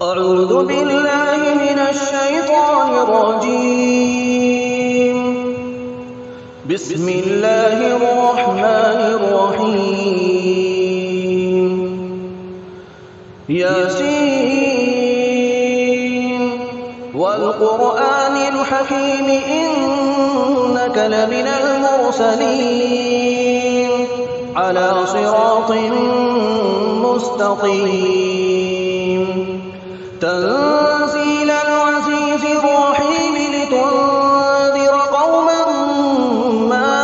أعوذ بالله من الشيطان الرجيم. بسم الله الرحمن الرحيم. ياسين والقرآن الحكيم إنك لمن المرسلين على صراط مستقيم. تنزيل العزيز الرحيم لتنذر قوما ما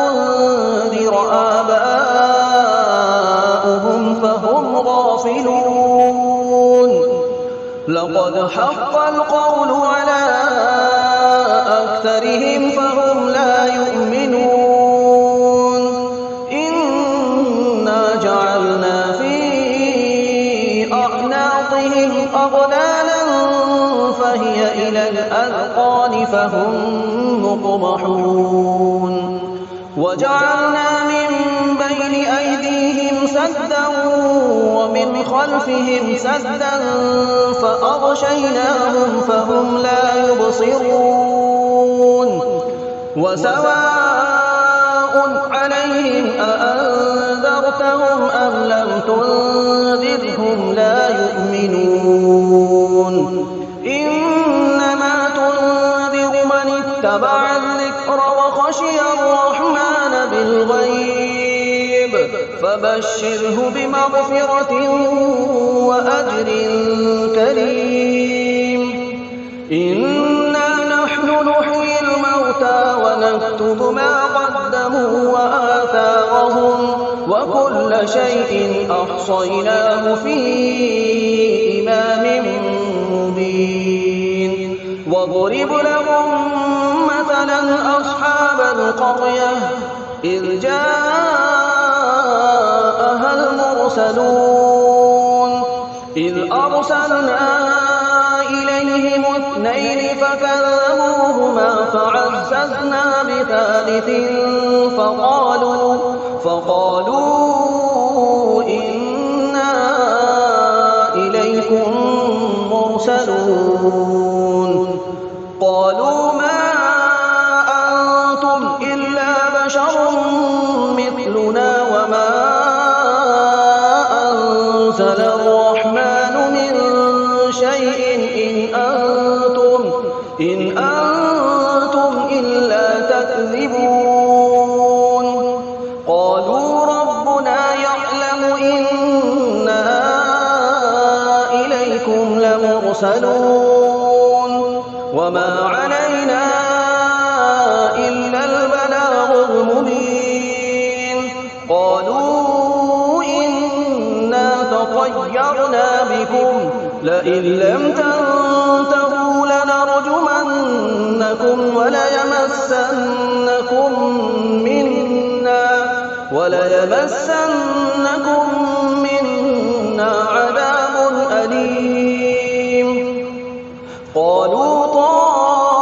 أنذر آباؤهم فهم غافلون. لقد حق القول على أكثرهم فهم لا يؤمنون. إنا جعلنا في أعناقهم أغلالا فهي إلى الأذقان فهم مقمحون. وجعلنا من بين أيديهم سدا ومن خلفهم سدا فأغشيناهم فهم لا يبصرون. وسواء عليهم أأنذرتهم أم لم تنذرهم لا يؤمنون. إنما تنذر من اتبع الذكر وخشي الرحمن بالغيب فبشره بمغفرة وأجر كريم. إنا نحن نحيي الموتى ونكتب ما قدموا وآثارهم وكل شيء أحصيناه في إمام مبين. واضرب لهم مثلا أصحاب القرية إذ جاءها المرسلون إذ أرسلنا إليهم اثنين فكذبوهما فعززنا بثالث فقالوا إنا إليكم مرسلون. قالوا ما أنتم إلا بشر مثلنا وما أنزل الرحمن من شيء إن أنتم إلا تكذبون. قالوا ربنا يعلم إنا إليكم لمرسلون وما علينا إلا البلاغ المبين. قالوا إنا تطيرنا بكم لئن لم تنتهوا لنرجمنكم وليمسنكم منا عذاب أليم. قالوا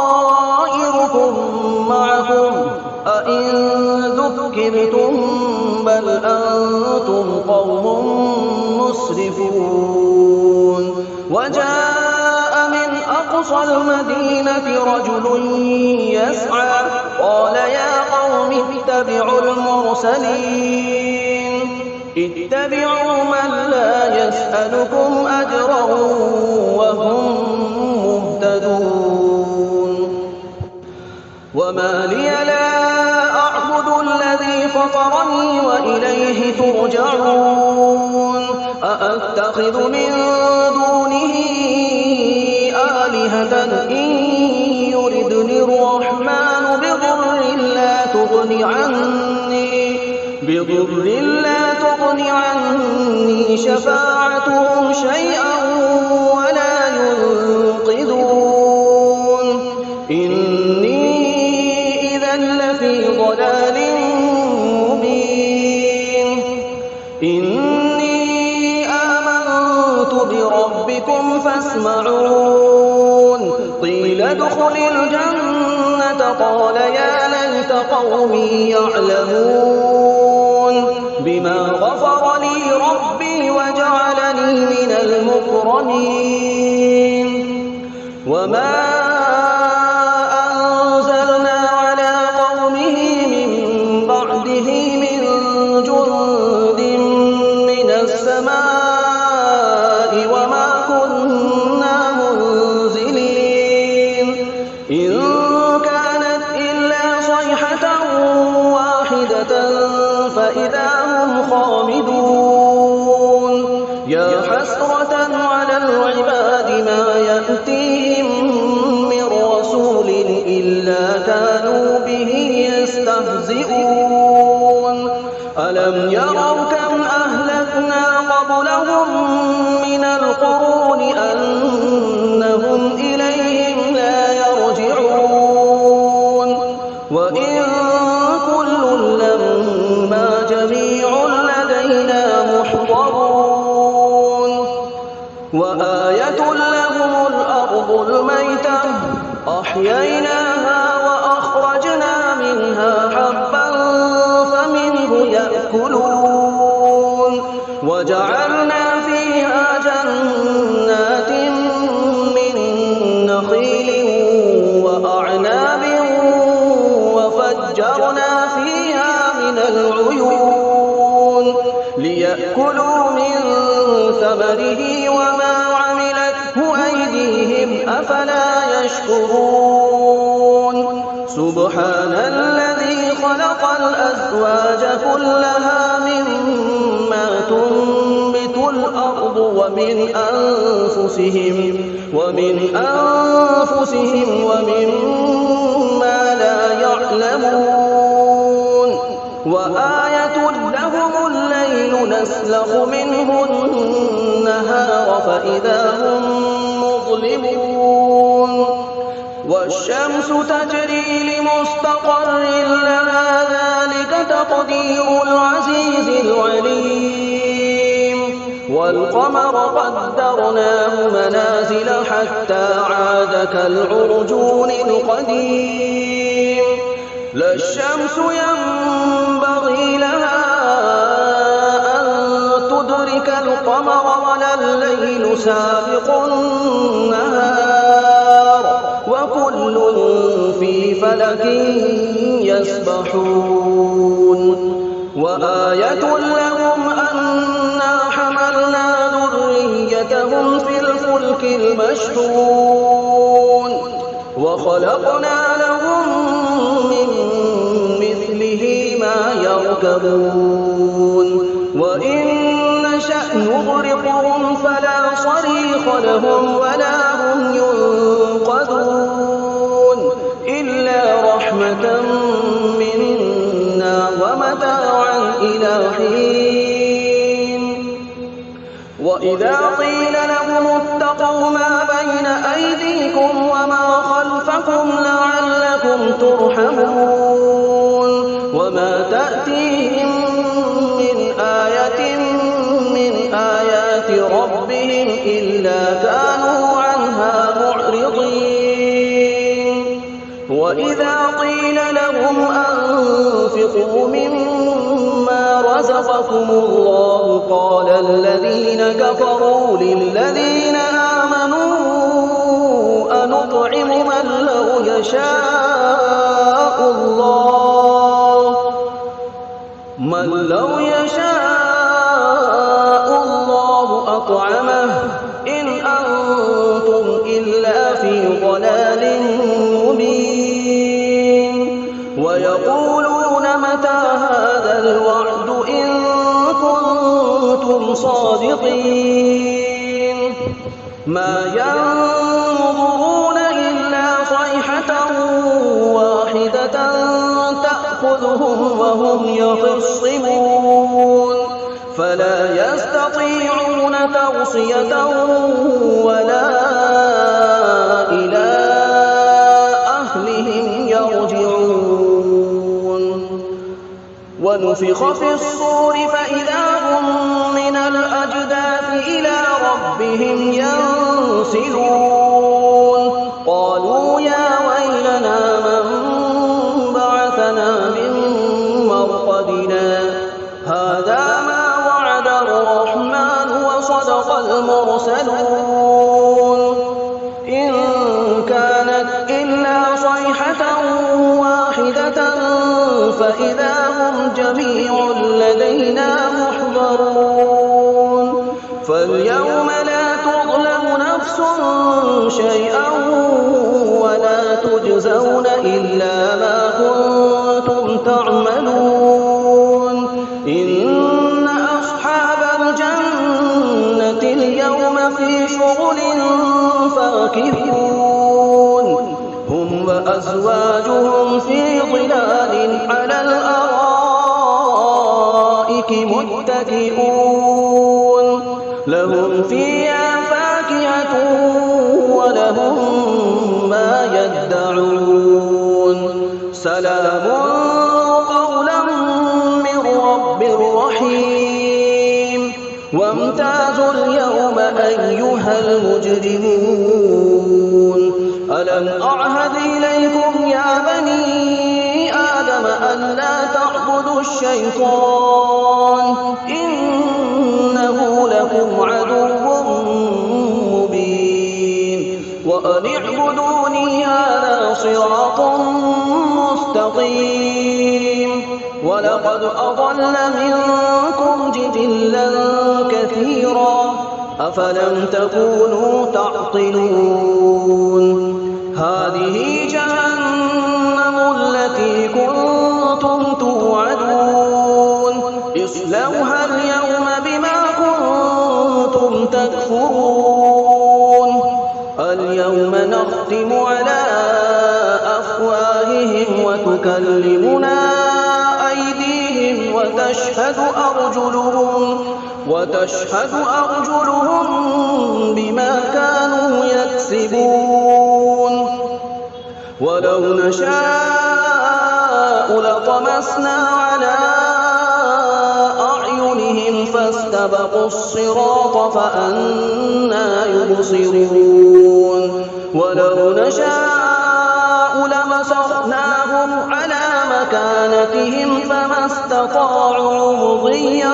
طائركم معكم أئن ذكرتم بل أنتم قوم مسرفون. وجاء من أقصى المدينة رجل يسعى قال يا قوم اتبعوا المرسلين اتبعوا من لا يسألكم أجرا وهم مهتدون. وما لي لا أعبد الذي فطرني وإليه ترجعون. أأتخذ من دونه آلهة إن يردني الرحمن بضر لا تغن عني شفاعتهم شيئا ولا ينقذون. إني إذا لفي ضلال مبين. إني آمنت بربكم فاسمعون. قيل ادخل الجنة قال يا ليت قومي يعلمون بما غفر لي ربي وجعلني من المكرمين. المكرمين وما أنزلنا على قومه من بعده من جند من السماء وما كنا منزلين إن كانت إلا صيحة واحدة فإذا هم خامدون يا حسرة على العباد ما يأتيهم من رسول إلا كانوا به يستهزئون ألم يروا كم أهلكنا قبلهم من القرون أنهم إليهم لا يرجعون وإن كل لما جميع لدينا محضرون وآية لهم الأرض الميتة أحييناها وأخرجنا منها حبا فمنه يأكلون وجعلنا فيها جنات من نخيل وأعناب وفجرنا فيها من العيون ليأكلوا من ثمره وما عملته أيديهم أفلا يشكرون سبحان الذي خلق الأزواج كلها مما تنبت الأرض ومن أنفسهم ومما لا يعلمون وآية لهم الليل نسلخ منه النهار فإذا هم مظلمون والشمس تجري لمستقر لها ذلك تقدير العزيز العليم والقمر قدرناه منازل حتى عاد كالعرجون القديم لا الشمس ينبغي لها أن تدرك القمر ولا الليل سابق النهار وكل في فلك يسبحون وآية لهم أنا حملنا ذريتهم في الفلك المشحون وخلقنا لهم من مثله ما يركبون وإن نشأ نغرقهم فلا صريخ لهم ولا هم ينقذون إلا رحمة منا ومتاعا إلى حين وإذا قيل لهم اتقوا ما بين أيديكم وما خلفكم لعلكم ترحمون وما تأتيهم من آية من آيات ربهم إلا كانوا عنها معرضين وإذا قيل لهم أنفقوا مما رزقكم الله قال الذين كفروا للذين آمنوا أنطعم من لو يشاء الله أطعمه إن أنتم إلا في ضلال مبين ويقولون متى هذا الوعد إن كنتم صادقين ما ينظرون إلا صيحة واحدة تأخذهم وهم يخصمون فلا يستطيعون توصية ولا إلى أهلهم يرجعون ونفخ في الصور فإذا هم من الأجداث إلى ربهم ينسلون قالوا يا ويلنا من بعثنا من مرقدنا هذا ما وعد الرحمن وصدق المرسلون صيحة واحدة فإذا هم جميع لدينا محضرون فاليوم لا تظلم نفس شيئا ولا تجزون إلا ما كنتم تعملون إن أصحاب الجنة اليوم في شغل فاكهون هم وأزواجهم في ظلال على الأرائك متكئون لهم فيها فاكهة ولهم ما يدعون سلام قولا من رب رحيم وامتازوا اليوم أيها المجرمون ألم أعهد إليكم يا بني آدم ألا تعبدوا الشيطان إنه لكم عدو مبين وأن اعبدوني هذا صراط مستقيم ولقد أضل منكم جبلا كثيرا أفلم تكونوا تعقلون هذه جهنم التي كنتم توعدون اصلوها اليوم بما كنتم تكفرون اليوم نختم على أفواههم وتكلمنا أيديهم وتشهد أرجلهم بما كانوا يكسبون ولو نشاء لطمسنا على أعينهم فاستبقوا الصراط فأنى يبصرون ولو نشاء لمسخناهم على مكانتهم فما استطاعوا مضيا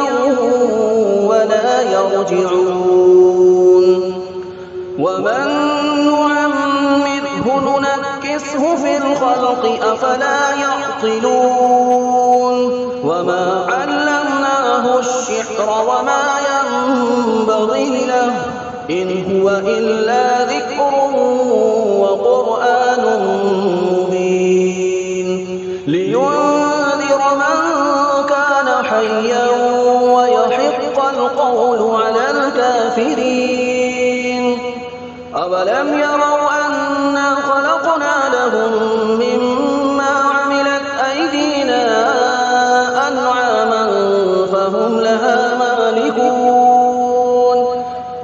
ولا يرجعون ومن نعمره ننكسه في الخلق أفلا يعقلون وما علمناه الشعر وما ينبغي له إن هو إلا ذكر وقرآن مبين لينذر من كان حيا ويحق القول على الكافرين أولم يروا أنا خلقنا لهم مما عملت أيدينا أنعاما فهم لها مالكون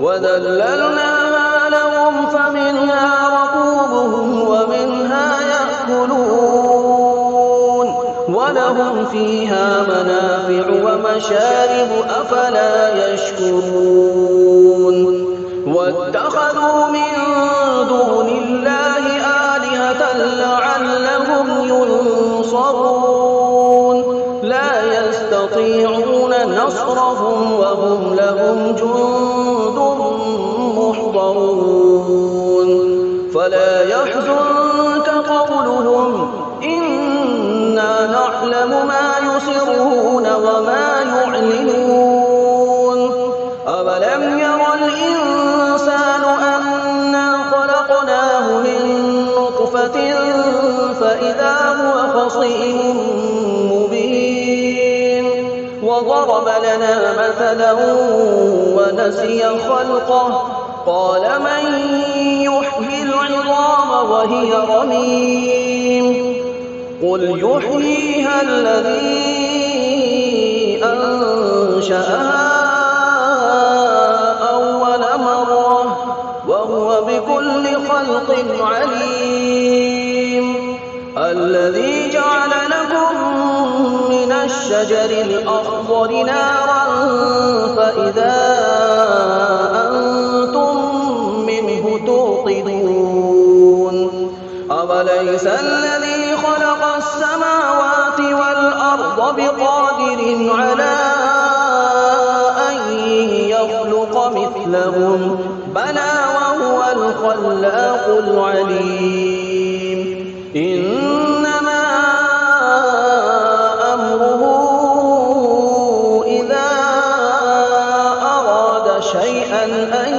وذللناها لهم فمنها ركوبهم ومنها يأكلون ولهم فيها منافع ومشارب أفلا يشكرون واتخذوا من دون الله آلهة لعلهم ينصرون لا يستطيعون نصرهم وهم لهم جند محضرون فلا يحزنك قولهم إنا نعلم ما يسرون وما يعلنون أولم ير الإنسان أنا خلقناه من نطفة فإذا هو خصيم مبين وضرب لنا مثلا ونسي خلقه قال من يحيي العظام وهي رميم قل يحييها الذي أنشأها أول مرة وهو بكل خلق عليم الذي جعل لكم من الشجر الأخضر نارا فإذا أنتم منه توقدون أوليس الذي خلق السماوات والأرض بقادر على أن يخلق مثلهم بلى وهو الخلاق العليم إنما أمره إذا أراد شيئا أن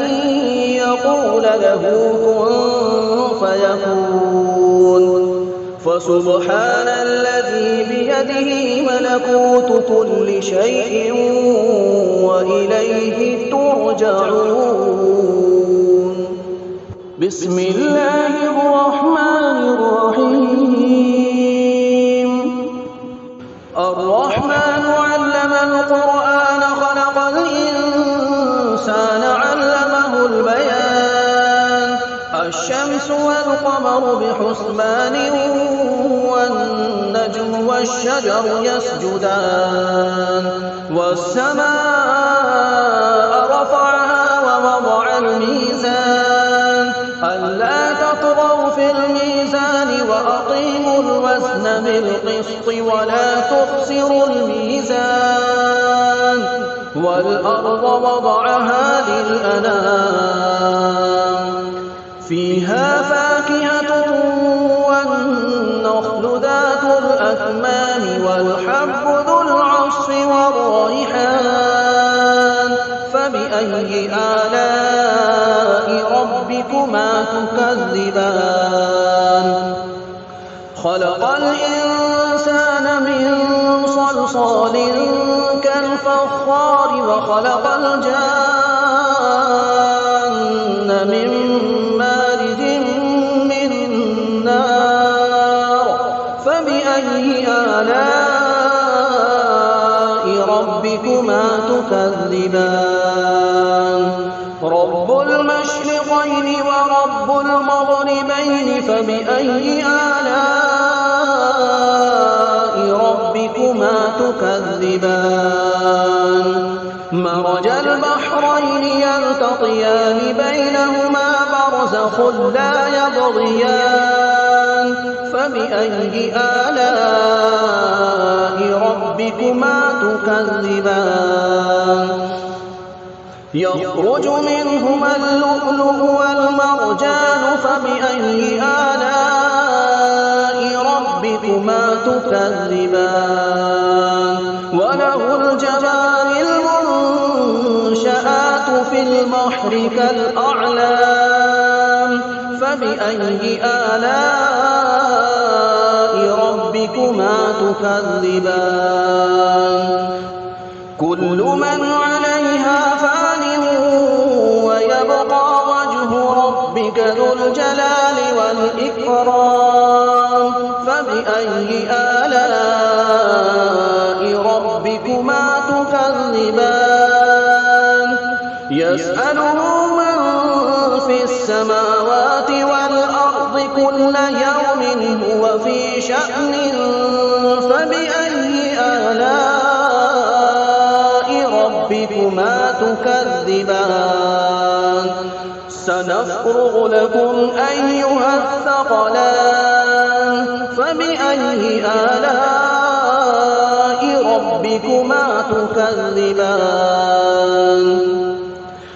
يقول له كن فيكون. فسبحان الذي بيده ملكوت كل شيء وإليه ترجعون. بسم الله الرحمن الرحيم. الرحمن علم القرآن خلق الإنسان علمه البيان. الشمس والقمر بحسبان والنجم والشجر يسجدان. والسماء رفعها ووضع الميزان ألا تطغوا في الميزان وأقيموا الوزن بالقسط ولا تخسروا الميزان. والأرض وضعها للأنام فيها فاكهة والنخل ذات الأكمام والحب ذو العصف والريحان. فبأي آلاء ربكما تكذبان. خلق الإنسان من صلصال كالفخار وخلق الجان من مارج من نار. فبأي آلاء ربكما تكذبان. رب المشرقين ورب المغربين فبأي آلاء ربكما تكذبان. مرج البحرين يلتقيان بينهما برزخ لا يبغيان. فبأي آلاء ربكما تكذبان. يخرج منهما اللؤلؤ والمرجان. فبأي آلاء ربكما تكذبان. وله الجوار المنشآت في البحر كالأعلام. فبأي آلاء ربكما تكذبان. كل من عليها فان ويبقى وجه ربك ذو الجلال والإكرام. فبأي آلاء ربكما تكذبان. يسأله من في السماوات والأرض كل يوم هو في شأن. فبأي آلاء ربكما تكذبان. سنفرغ لكم أيها الثقلان. فبأي آلاء ربكما تكذبان.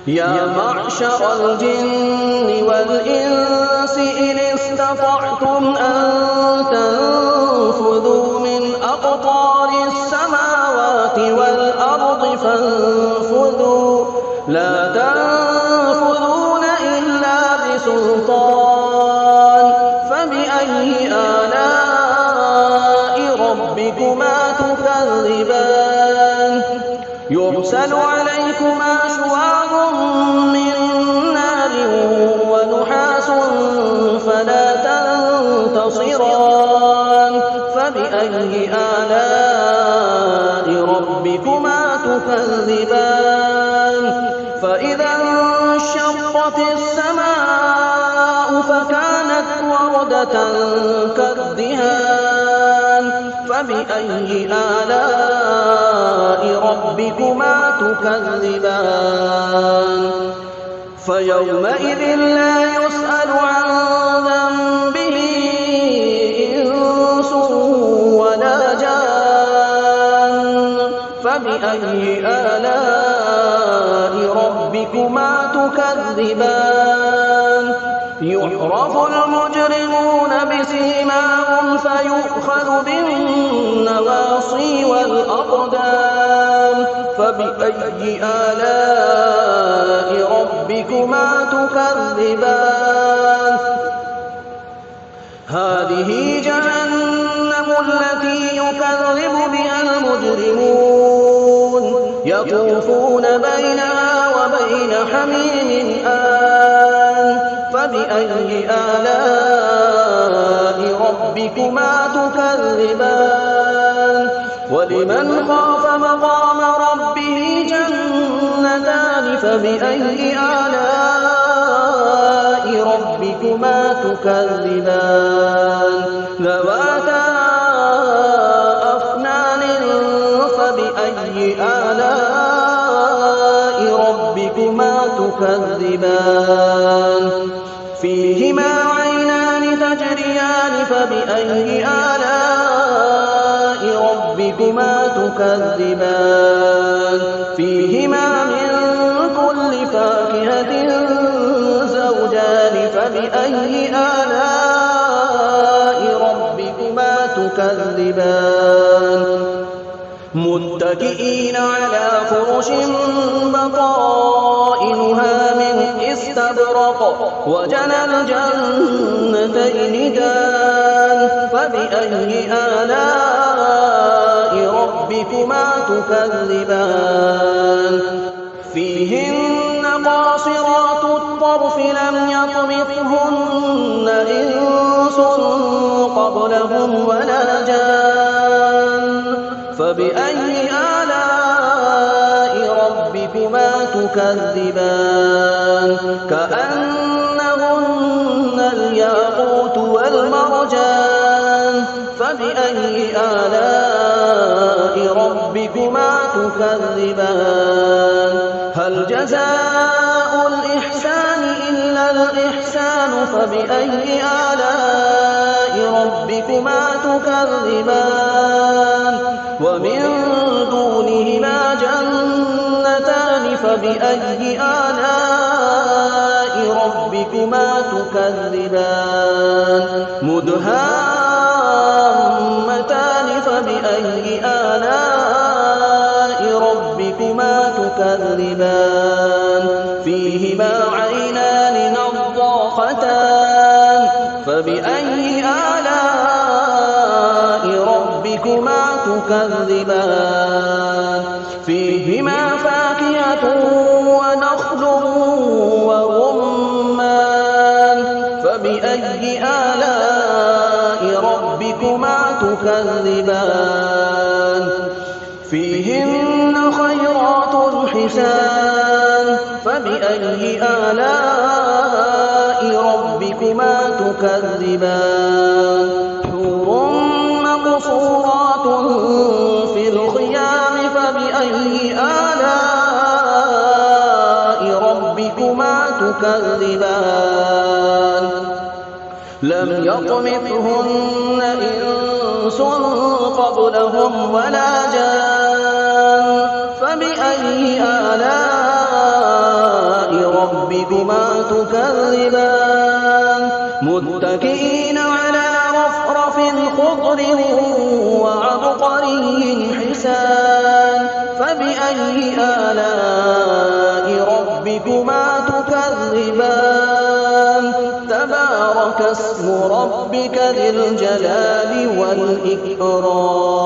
يا معشر الجن والإنس إن استطعتم أن تنفذوا من أقطار السماوات والأرض فانفذوا لا تنفذون إلا بسلطان. فبأي آلاء ربكما تكذبان. يرسل عليكما شواظ من نار ونحاس فلا تنتصران. فبأي آلاء ربكما تكذبان. فإذا انشقت السماء فكانت وردة كالدهان. فبأي آلاء ربكما تكذبان. فيومئذ لا يسأل عن ذنبه إنس ولا جان. فبأي آلاء ربكما تكذبان. يعرف المجرمون بسيماهم فيؤخذ بالنواصي والأقدام فبأي آلاء ربكما تكذبان هذه جهنم التي يكذب بها المجرمون يطوفون بينها وبين حميم آن فبأي آلاء ربكما تكذبان ولمن خاف مقام ربه جنتان فبأي آلاء ربكما تكذبان ذواتا أفنان فبأي آلاء ربكما تكذبان فيهما عينان تجريان فبأي آلاء ربكما تكذبان فيهما من كل فاكهة زوجان فبأي آلاء ربكما تكذبان متكئين على فرش بطائنها من استبرق وجنى الجنتين دان فبأي آلاء ربكما تكذبان فيهن قاصرات الطرف لم يطمثهن إنس قبلهم ولا جان فبأي آلاء ربكما تكذبان كأنهن الياقوت والمرجان فبأي آلاء ربكما تكذبان هل جزاء الإحسان إلا الإحسان فبأي آلاء ربكما تكذبان ومن دونهما جنتان فبأي آلاء ربكما تكذبان مدهامتان فبأي آلاء ربكما تكذبان فيهما عينان نضاختان فبأي آلاء ربكما تكذبان فيهما فاكهة ونخل ورمان فبأي آلاء ربكما تكذبان فيهن خيرات حسان فبأي آلاء ربكما تكذبان حور مقصورات في الخيام فبأي آلاء ربكما تكذبان لم يطمثهن إنس قبلهم ولا جان فبأي آلاء ربكما تكذبان متكئين على رفرف خضر وعبقري حسان فبأي آلاء ربكما تكذبان تبارك اسم ربك ذي الجلال والإكرام